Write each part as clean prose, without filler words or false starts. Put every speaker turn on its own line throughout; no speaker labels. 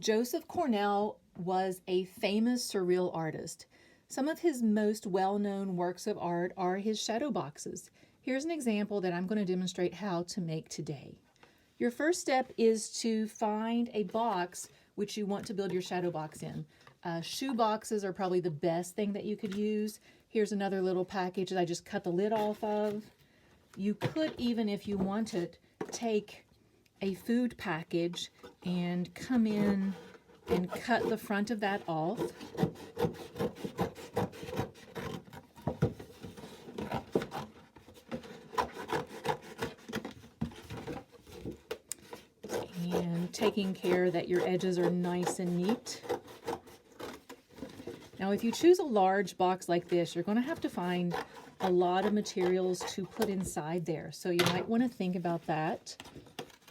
Joseph Cornell was a famous surreal artist. Some of his most well-known works of art are his shadow boxes. Here's an example that I'm going to demonstrate how to make today. Your first step is to find a box which you want to build your shadow box in. Shoe boxes are probably the best thing that you could use. Here's another little package that I just cut the lid off of. You could even, if you wanted, take a food package and come in and cut the front of that off. And taking care that your edges are nice and neat. Now, if you choose a large box like this, you're going to have to find a lot of materials to put inside there. So you might want to think about that.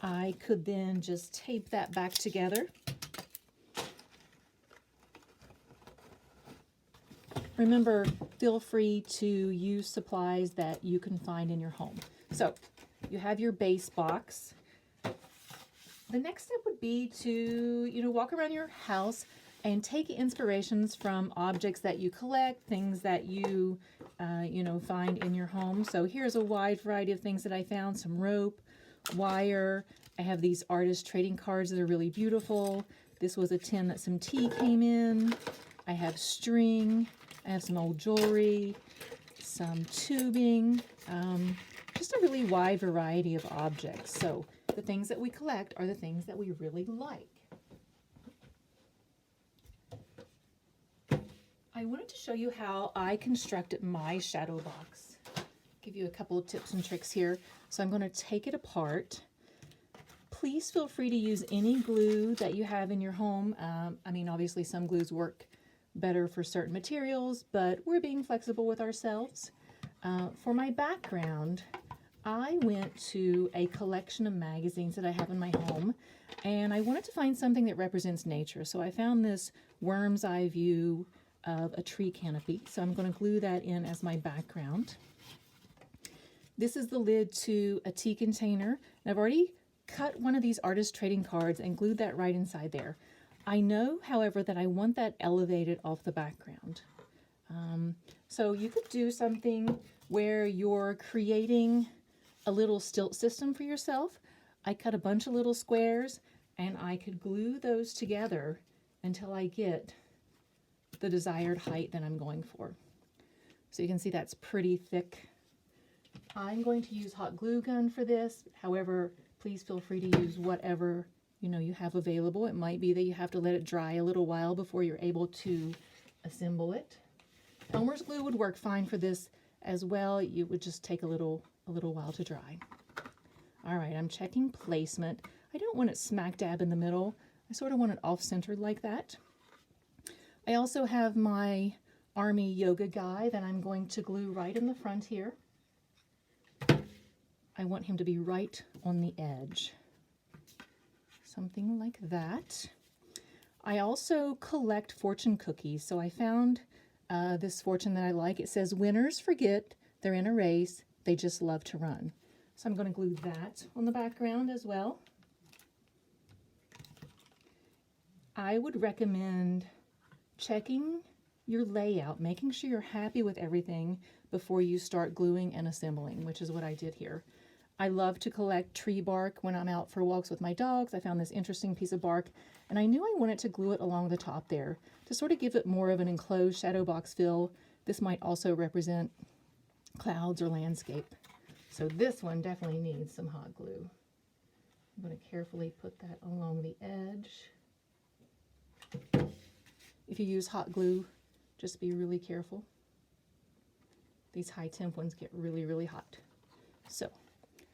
I could then just tape that back together. Remember, feel free to use supplies that you can find in your home. So you have your base box. The next step would be to, walk around your house and take inspirations from objects that you collect, things that you, find in your home. So here's a wide variety of things that I found: some rope, wire. I have these artist trading cards that are really beautiful. This was a tin that some tea came in. I have string. I have some old jewelry, some tubing, just a really wide variety of objects. So the things that we collect are the things that we really like. I wanted to show you how I constructed my shadow box. Give you a couple of tips and tricks here. So I'm going to take it apart. Please feel free to use any glue that you have in your home. Obviously some glues work better for certain materials, but we're being flexible with ourselves. For my background, I went to a collection of magazines that I have in my home, and I wanted to find something that represents nature. So I found this worm's eye view of a tree canopy. So I'm going to glue that in as my background. This is the lid to a tea container. And I've already cut one of these artist trading cards and glued that right inside there. I know, however, that I want that elevated off the background. So you could do something where you're creating a little stilt system for yourself. I cut a bunch of little squares and I could glue those together until I get the desired height that I'm going for. So you can see that's pretty thick. I'm going to use hot glue gun for this. However, please feel free to use whatever you have available. It might be that you have to let it dry a little while before you're able to assemble it. Elmer's glue would work fine for this as well. It would just take a little while to dry. All right, I'm checking placement. I don't want it smack dab in the middle. I sort of want it off-centered like that. I also have my Army yoga guy that I'm going to glue right in the front here. I want him to be right on the edge. Something like that. I also collect fortune cookies. So I found this fortune that I like. It says, "Winners forget they're in a race, they just love to run." So I'm going to glue that on the background as well. I would recommend checking your layout, making sure you're happy with everything before you start gluing and assembling, which is what I did here. I love to collect tree bark when I'm out for walks with my dogs. I found this interesting piece of bark, and I knew I wanted to glue it along the top there to sort of give it more of an enclosed shadow box feel. This might also represent clouds or landscape. So this one definitely needs some hot glue. I'm going to carefully put that along the edge. If you use hot glue, just be really careful. These high temp ones get really, really hot. So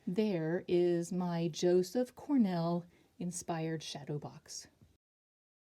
there is my Joseph Cornell inspired shadow box.